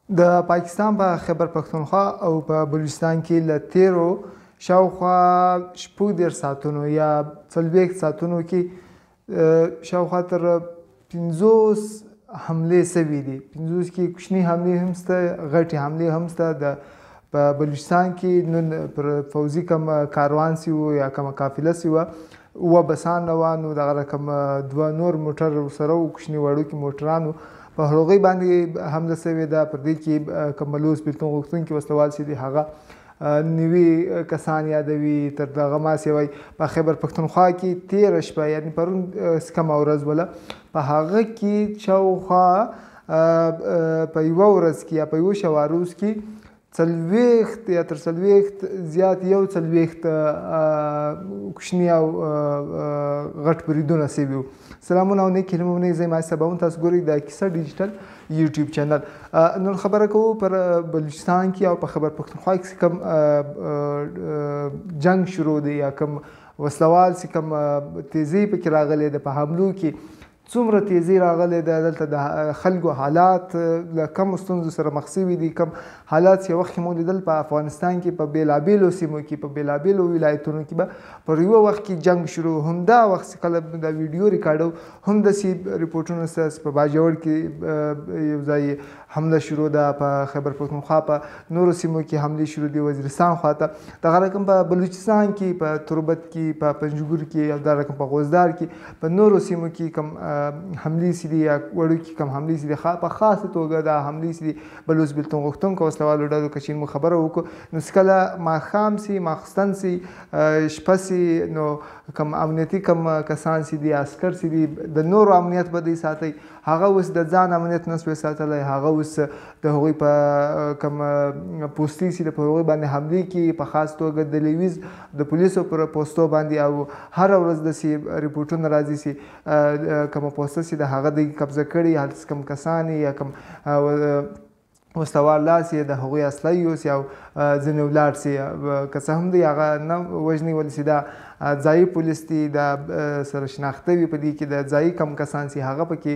د پاکستان په خیبر پښتونخوا او په بلوچستان کې له تیرو شاوخوا 14 ساعتونو یا 40 ساعتونو کې شاوخوا تر 50 حملې سوي دي. 50 کې کوچني حملې هم شته، غټې حملې هم شته. په بلوچستان کې نن پر فوزي کم کاروان سی و یا کومه قافله سی وه، اوه بسان روان وو، دغه رقم دوه نور موټر ورسره وو، کوچني وړوکي موټران وو. په هغوی باندې حمله سوې ده. پر دې کې کوم بلوچ بېلتون غوښتونکي وسلوال چې دي هغه 90 کسان یادوي. تر دغه ماسې وایي په خیبر پښتونخوا کې تېره شپه یعنې پرون کمه ورځ بوله، په هغه کې شاوخوا په یوه ورځ کې یا په یوه شوه روز کې 40 یا تر 40 زیات 41 کوچني او غټ بریدونه سوي وو. سلامونه او نیک هیلې مو منئ. زه یم عاصف صابون، تاسو ګورئ د کیسه ډیجیټل یوټیوب چینل. نن خبره کوو پر بلوچستان کې او په خیبر پښتونخوا کې کوم جنګ شروع دی یا کوم وسلوال چې کوم تیزي پکې راغلی ده، په حملو کې څومره تیزي راغلی ده. دلته د خلکو حالات له کمو ستونزو سره مخ سوي دي. کم حالات چې وخت کې مو لیدل په افغانستان کې په بېلابېلو سیمو کې په بېلابېلو ولایتونو کې به پر یوه وخت کې جنګ شروع. همدا وخت چې کله دا ویډیو ریکارډو هم داسې رپورټونه سته. په باجوړ کې یو ځای حمله شروع ده، په خیبر پښتونخوا په نورو سیمو کې حملې شروع دي، وزیرستان خواته. دغه رقم په بلوچستان کې، په تربت کې، په پنجګور کې، او دا رقم په غوزدار کې، په نورو سیمو کې کوم حملې چې دي یا وړوکي کوم حملې چې دي، په خاصه توګه دا حملې چې دي بلوچ بېلتون غوښتونکو وسلوالو ډلو که چېرې موږ خبره وکړو نو چې کله ماښام سي، ماخستن سي، شپه سي، نو کوم امنیتي کوم کسان چې دي، عسکر چې دي، د نورو امنیت به دوی ساتئ. هغه اوس د ځان امنیت نه سوی ساتلی. هغه اوس د هغوی په کوم پوستې چې د په هغوی باندې حملې کوي، په خاص توګه د لیویز د پولیسو پر پوستو باندې. او هره ورځ داسې رپورټونه راځي چې کومه پوسته چې د هغه دوی قبضه کړي، هلته کوم کسان یا کوم وسلوال لاس یې د هغوی اسلحه یوسي او ځینې ولاړ سي. که څه هم دی هغه نه وژني، ولې چې دا ځایي پولیس دي، دا سره شناخته وي په دې کې د ځایي کم کسان چې هغه پکې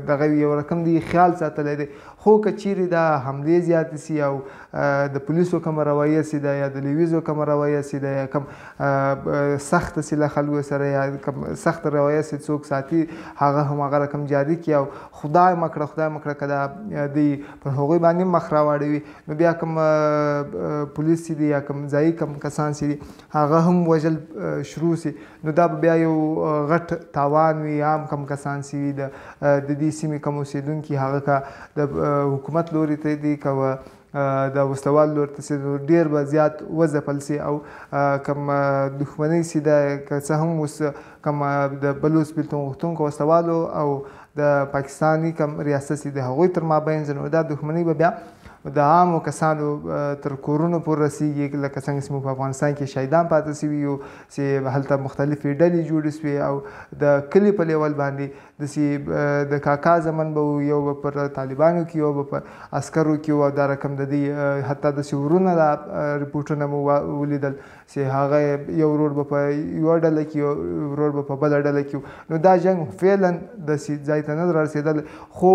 دغه یو رقم دی خیال ساتلی دی. خو که چیرې دا حملې زیاتې سي او د پولیسو کومه رویه سي ده یا د لیویزو کومه رویه سي ده یا کوم سخته سي له خلکو سره یا کوم سخته رویه سي څوک ساتي، هغه هم هغه رقم جاري کړي. او خدای مه کړه که دا دوی پر هغوی باندې مخ راواړوي نو بیا کوم پولیس چې دي یا کوم ځایي کوم کسان چې دي هغه هم وژل شروع سي، نو دا به بیا یو غټ تاوان وي. عام کم کسان چې وي د دې سیمې کوم اوسېدونکي هغه که د حکومت لوري ته دي که د وسلوال لوري ته سي ډېر به زیات وځپل سي. او کوم دښمنۍ چې ده که څه هم اوس کوم د بلوچ بېلتون غوښتونکو وسلوالو او د پاکستاني کوم ریاست چې د هغوی تر مابین نو دا دښمنۍ به بیا د عامو کسانو تر کورونو پورې رسېږي. لکه څنګه چې موږ په افغانستان کې شهیدان پاتې سوي یو چې هلته مختلفې ډلې جوړې سوې او د کلي په لیول باندې داسې د کاکا زمن به یو به پر طالبانو کې، یو به په عسکرو کې او دا رقم د دې حتی داسې ورونه دا رپورټونه مو ولیدل چې هغه یو ورور به په یوه ډله کې، یو ورور به په بله ډله کې. نو دا جنګ فعلا داسې ځای ته نه رسېدل. خو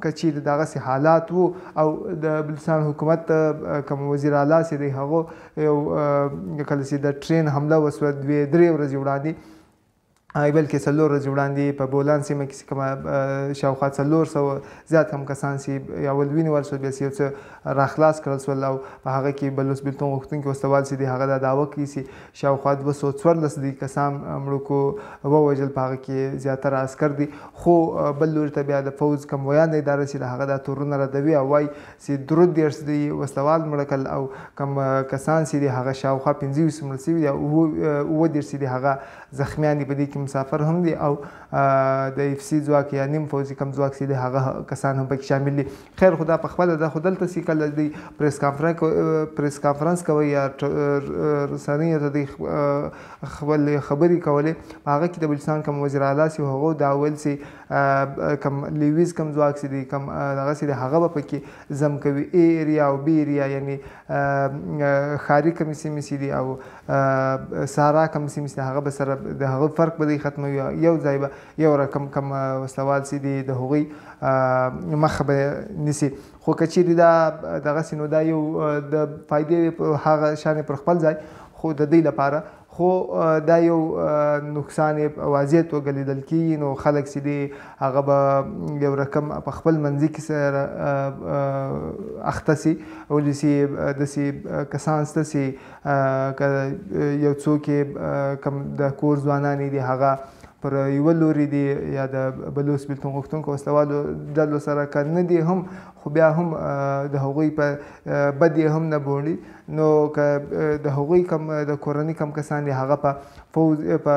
که چیرې دغسې حالات وو او د بلوچستان حکومت کوم وزیر اعلی چې دی هغو یو کله چې د ټرین حمله وسوه 2-3 ورځې وړاندې، بلکې 4 ورځې وړاندې په بولان سیمه کې چې کومه شاوخوا 400 زیات هم کسان چې اول ونیول شول، بیا چې یو څه راخلاص کړل شول او په هغه کې بلوچ بېلتون غوښتونکي وسلوال چې دي هغه دا دعوه کوي چې شاوخوا 214 دي کسان مړه کو ووژل، په هغه کې زیاتره عسکر دي. خو بل لوري ته بیا د فوز کوم ویاند اداره چې د هغه دا تورونه ردوي او وایي چې 13 دي وسلوال مړه کړل او کوم کسان چې دي هغه شاوخوا 25 مړه سوي دي او 19 چې دي هغه زخمیان دي. په دې کې مسافر هم دي او د اف سي ځواک یا نیم فوزي کم ځواک چې دی هغه کسان هم پکې شامل دي. خیر خدا په خپله ده، خو دلته چې کله دوی پریس کانفرنس کوي یا رسنیو ته دوی خپل خبرې کولې، په هغه کې د بلوچستان کوم وزیر اعلی چې هغو دا ویل چې کوم لیویز کوم ځواک چې دی کوم دغه چې دی هغه به پکې ضم کوي. A ایریا او B ایریا یعنې ښاري کومې سیمې چې دي او صحرا کومې سیمې چې دي هغه به سره د هغه فرق به دوی جګړې ختموي یو ځای به یو رقم کم وسلوال چې دي د هغوی مخه به نیسي خو که چیرې دا دغسې نو دا یو د فایدې هغه شان پر خپل ځای خو د دوی لپاره خو دا یو نقصان واضح توګه لیدل کېږي نو خلک چې دي هغه به یو رقم په خپل منځي کې سره اخته سي ولې چې داسې کسان شته چې که یو څوک کم د کور ځوانان دي هغه پر یوه لوري دي یا د بلوڅ بېلتون غوښتونکو وسلوالو ډلو سره که نه دي هم خو بیا هم د هغوی په بد یې هم نه بولي نو که د هغوی کم د کورنۍ کم کسان دي هغه په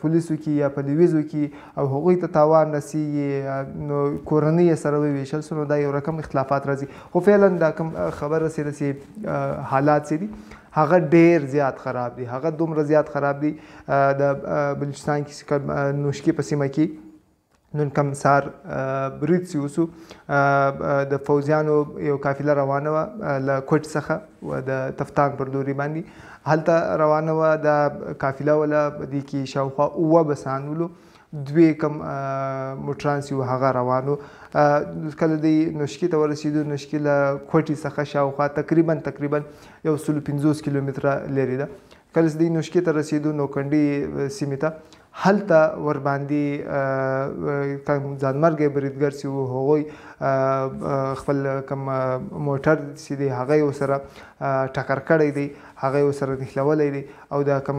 پولیسو کې یا په لیویزو کې او هغوی ته تاوان رسیږي نو کورنۍ یې سره وویشل سو نو دا یو رقم اختلافات راځي خو فعلا دا کوم خبره چې حالات چې دي هغه ډیر زیات خراب دي هغه دومره زیات خراب دي د بلوچستان کې نوشکې په سیمه کې نن کم سهار برید چې وسو د فوجیانو یو قافله روانه وه له کوټ څخه د تفتان پر لوري باندې هلته روانه وه دا قافله وله په دې کې شاوخوا 7 بسان ولو 2 کم موټران چې وو هغه روانو کله دوی نوشکې ته ورسېدو نوشکې له کوټې څخه شاوخوا تقریبا 150 کیلومتره لرې ده کله چې دوی نوشکې ته رسېدو نوکنډي سیمې ته هلته ورباندې کم ځانمرګی بریدګر چې وو هغوی خپل کم موټر چې دی هغه یې ورسره ټکر کړی دی هغه یې ورسره نښلولی دی او دا کم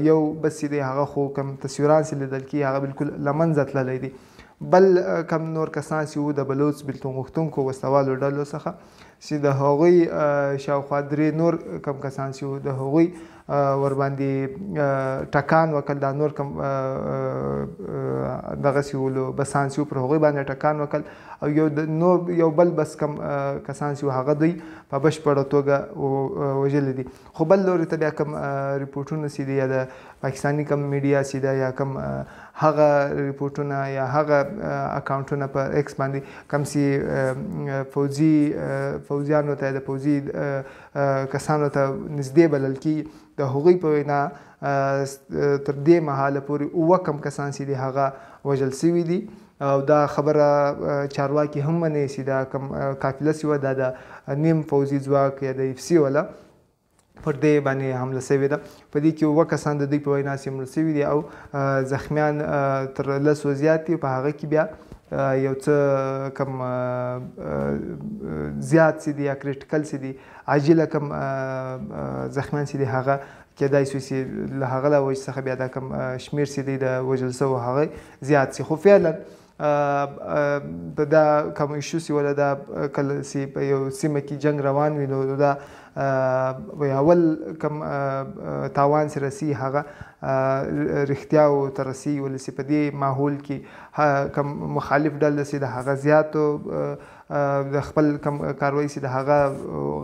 یو بس چې دی هغه خو کم تصویران چې لیدل کېږي هغه بلکل له منځه تللی دی بل کم نور کسان چې وو د بلوڅ بېلتون غوښتونکو وسلوالو ډلو څخه چې د هغوی شاوخوا 3 نور کم کسان چې وو د هغوی ورباندې ټکان وکړ دا نور کم دغسې ولو بسان چې وو پر هغوی باندې ټکان وکړ او یو بل بس کم کسان چې وو هغه دوی په بشپړه توګه وژلي دي خو بل لوري ته بیا کم ریپورټونه چې دي یا د پاکستاني کم میډیا چې ده یا کم هغه ریپورټونه یا هغه اکاونټونه په ایکس باندې کم چې فوجیانو ته د فوجي کسانو ته نږدې بلل کېږي د هغوی په وینا تر دې مهاله پورې 7 کم کسان چې دي هغه وژل سوي دي او دا خبره چارواکي هم مني چې دا کم قافله چې وه دا د نیم فوجي ځواک یا د اف سی وله پر دې باندې حمله سوې ده په دې کې 7 کسان د دوی په وینا چې مړه سوي دي او زخمیان تر 10 زیات دي په هغه کې بیا یو څه کم زیات چې دي یا کریټیکل چې دي عاجله کم زخمیان چې دي هغه کېدای شي چې له هغه له وجې څخه بیا دا کم شمېر چې دی د وژل سوو هغه زیات شي خو فعلا دا کم ایشو چې ولا دا کله چې په یو سیمه کې جنګ روان وي نو دا اول کم تاوان چې رسي هغه رښتیاو ته رسي ولې چې په دې ماحول کې کم مخالف ډله چې د هغه زیاتو د خپل کم کاروایي چې د هغه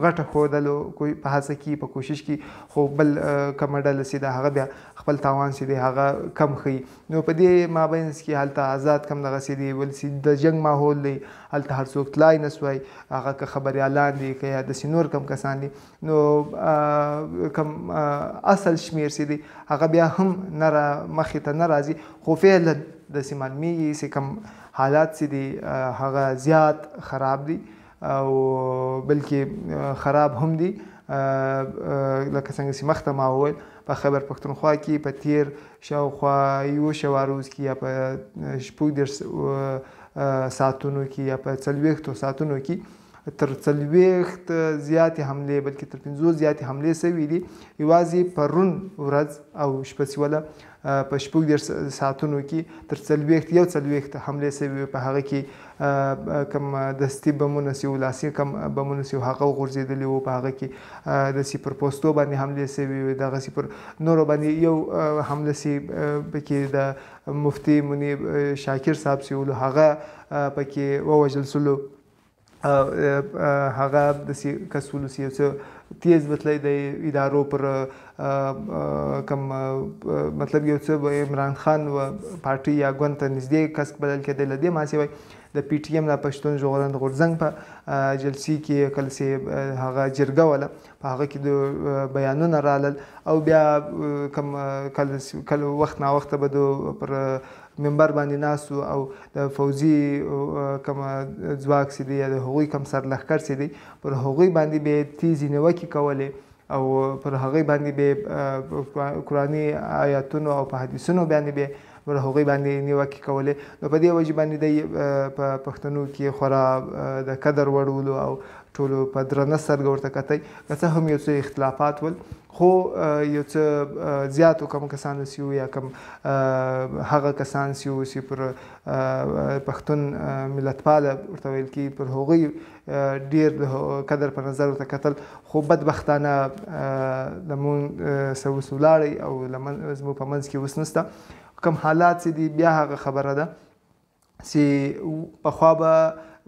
غټه ښودلو په هڅه کې په کوشش کې خو بل کمه ډله چې د هغه بیا خپل تاوان چې دی هغه کم ښیي نو په دې مابینځ کې هلته آزاد کم دغسې دی ولې چې د جنګ ماحول دی هلته هر څوک تلای نه سوی هغه که خبریالان دي که یا داسې نور کم کسان دي نو کم اصل شمیر چې دی هغه بیا هم مخې ته نه راځي خو فعلا داسې معلومیږي چې کم حالات چې دي هغه زیات خراب دي او بلکې خراب هم دي لکه څنګه چې مخته ما وویل په خیبر پښتونخوا کې په تیر شاوخوا 1 روز کې یا په 14 ساعتونو کې یا په 40 ساعتونو کې تر 40 زیاتې حملې بلکې تر 50 زیاتې حملې سوي دي یوازې پرون ورځ او شپه چې وله په 14 ساعتونو کې تر 40 حملې سوي په هغه کې کم دستي بمونه چې وو لاسي کم بمونه چې هغه وغورځېدلي وو په هغه کې داسې پر پوستو باندې حملې سوي وې دغسې پر نورو باندې یو حمله چې پکې د مفتي منیب شاکر صاحب چې ولو هغه پکې ووژل سلو هغه داسې کس ولو چې یو څه تیز بتلی د ادارو پر کم مطلب یو څه عمران خان و پارټي یا ګوند ته نږدې کس بلل کېدی له دې ما چې وایي د پی ټی ایم نه پښتون ژغورنې غورځنګ په جلسې کې کله چې هغه جرګه وله په هغه کې د بیانونه رالل او بیا کله وخت ناوخته به د پر منبر باندې ناست او د فوزي کوم ځواک چې دی یا د هغوی کوم سرلښکر چې دی پر هغوی باندې به تیزې نیوکې کولې او پر هغوی باندې به قرآني آیاتونو او په حدیثونو باندې به پر هغوی باندې نیوکې کولې نو په دې وجې باندې دی په پښتنو کې خورا د قدر وړ ولو او ټولو په درنه سترګه ورته کتئ که څه هم یو څه اختلافات ول خو یو څه زیاتو کم کسانو سیو یا کم هغه کسان سیو چې پر پښتون ملتپاله ورته ویل کېږي پر هغوی ډېر د قدر په نظر ورته کتل خو بدبختانه لمونږ څه اوس ولاړئ او زموږ په منځ کې اوس نشته کوم حالات چې دي بیا هغه خبره ده چې پخوا به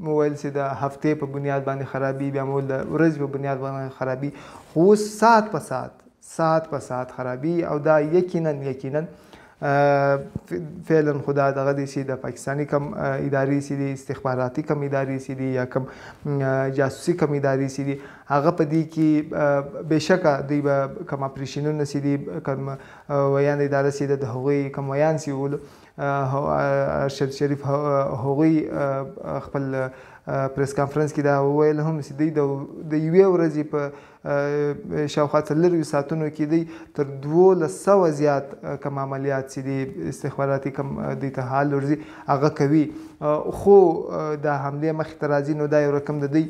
مو ویل چې د هفتې په بنیاد باندې خرابي بیا مو د ورځې په بنیاد باندې خرابي خو اوس ساعت په ساعت خرابي او دا یقینا فعلا خدا دغه دي چې د پاکستاني کم ادارې چې دي استخباراتي کم ادارې چې دي یا کم جاسوسي کم ادارې چې دي هغه په دې کې بېشکه دوی به کم اپریشنونه چې دي کم ویان اداره چې د هغوی کم ویان چې ولو ارشد شریف هغوی خپل پریس کانفرنس کې دا وویل هم چې دوی د یوې ورځې په شاوخوا 4 ساعتونو کې دوی تر 1200 زیات کم عملیات چې دي استخباراتي کم دوی ته حال ورځي هغه کوي خو د حملې مخې ته راځي نو دا یو رقم د دوی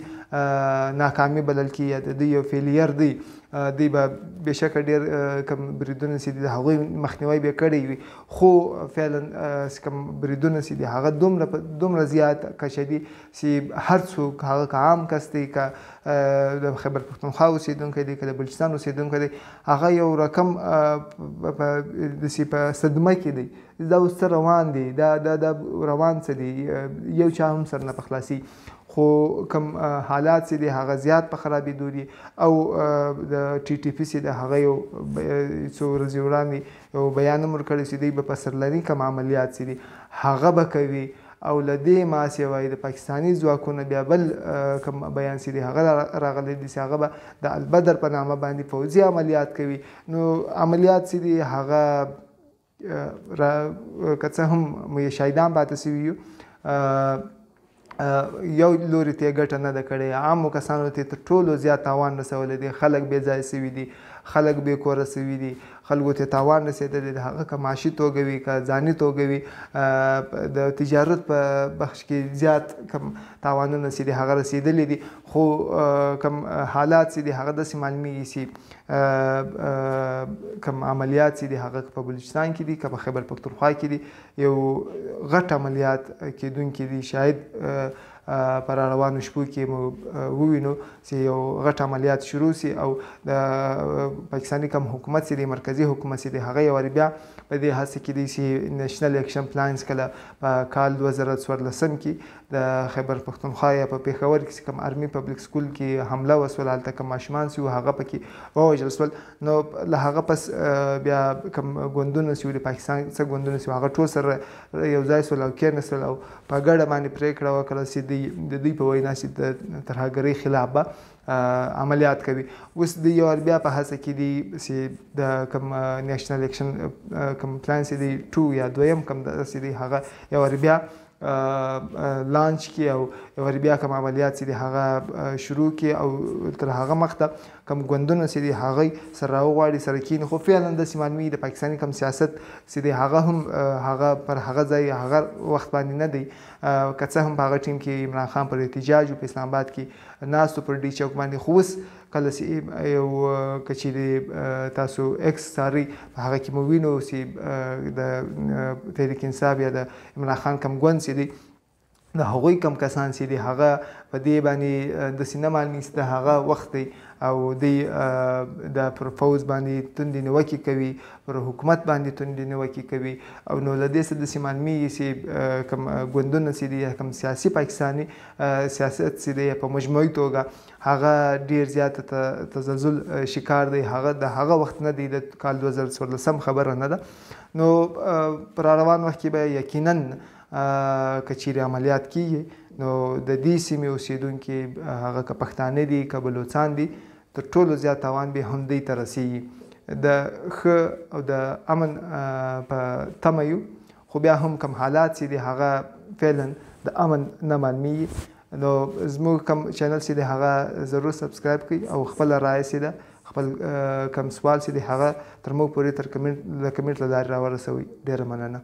ناکامي بلل کېږي یا د دوی یو فیلیر دی دوی به بېشکه ډېر کم بریدونه چې دي د هغوی مخنیوی به کړی وي خو فعلا کم بریدونه چې دي هغه دومره زیات کشه دي چې هر څوک هغه که عام کس دی که د خیبر پښتونخوا اوسېدونکی دی که د بلوچستان اوسېدونکی دی هغه یو رقم داسې په صدمه کې دی دا اوس څه روان دی دا روان څه دی یو چا هم سر نه په خلاصي خو کوم حالات چې دي هغه زیات په خرابېدو دي او د ټي ټي پي چې د هغه یو څو ورځې وړاندې یو بیان هم ورکړی چې دوی به په سرلري کوم عملیات چې دي هغه به کوي او له دې ما سوای د پاکستاني ځواکونو بیا بل کوم بیان چې دی هغه راغلی دی چې هغه به د البدر په نامه باندې پوځي عملیات کوي نو عملیات چې دي هغه که څه هم موږ شهیدان پاتې سوي یو یو لوري ته ګټه نه ده کړې عامو کسانو ته تر ټولو زیات تاوان رسولی دی خلک بې ځایه سوي دي خلک بې کوره سوي دي خلکو ته تاوان رسېدلی د هغه که معاشي توګه وي که ځاني توګه وي د تجارت په بخش کې زیات کم تاوانونه چې دي هغه رسېدلي دي خو کم حالات چې دي هغه داسې معلومیږي چې کم عملیات چې دي هغه په بلوچستان کې دي که په خیبر پښتونخوا کې دي یو غټ عملیات کېدونکي دي شاید پر روانو شپو کې مو ووینو چې یو غټ عملیات شروع سي او د پاکستاني کم حکومت چې دی مرکزي حکومت چې دی هغه یو وارې بیا په دې هڅه کې دی چې نیشنل اکشن پلانز کله په کال 2014 کې د خیبر پښتونخوا یا په پېښور کې کوم آرمي پبلک سکول کې حمله وسول هلته کوم ماشومان سي هغه پکې ووژل سول نو له هغه پس بیا کوم ګوندونه سي د پاکستان څه ګوندونه سي هغه ټول سره یو ځای سول او کېناستل او په ګډه باندې پرېکړه وکړه چې د دوی په وینا چې د ترهګرۍ خلاف به عملیات کوي اوس د یو بیا په هڅه کې دي چې د کوم نیشنل اکشن کوم پلان چې دی 2 یا 2 کوم چې دی هغه یو بیا لانچ کی او یو بیا کوم عملیات چې دی هغه شروع کی او تر هغه مخته کوم ګوندونه چې دی هغه سره راوغواړي سره کینی خو فعلا د سیمانوي د پاکستاني کوم سیاست چې دی هغه هم هغه پر هغه ځای هغه وخت باندې نه دی که څه هم په هغه ټیم کې عمران خان پر احتجاج په اسلام آباد کې ناستو پر ډي چوک باندې خو اوس کله چې یو که چیرې تاسو ایکس څارئ په هغه کې مو وینو چې د تحریک انصاف یا د عمران خان کوم ګوند چې دی د هغوی کم کسان چې دي هغه په دې باندې داسې نه معلومیږي چې د هغه وخت دی او دوی د پر فوز باندې توندې نیوکې کوي پر حکومت باندې توندې نیوکې کوي او نو له دې څخه داسې معلومیږي چې کوم ګوندونه چې دي کوم سیاسي پاکستاني سیاست چې دی په مجموعي توګه هغه ډېر زیات تزلزل شکار دی هغه د هغه وخت نه دی د کال 2014 خبره نه ده نو پر روان وخت کې به یقینا که چیرې عملیات کیږي نو د دې سیمې اوسیدونکي هغه که پښتانه دي که بلوڅان دي تر ټولو زیات تاوان به همدې ته رسیږي. د ښه او د امن په تمه یو خو بیا هم کم حالات چې دي هغه فعلا د امن نه معلومیږي. نو زموږ کم چینل چې دی هغه ضرور سبسکرایب کړئ او خپله رایه چې ده خپل کم سوال چې دی هغه تر موږ پورې د کمنټ له لارې راورسوئ. ډېره مننه.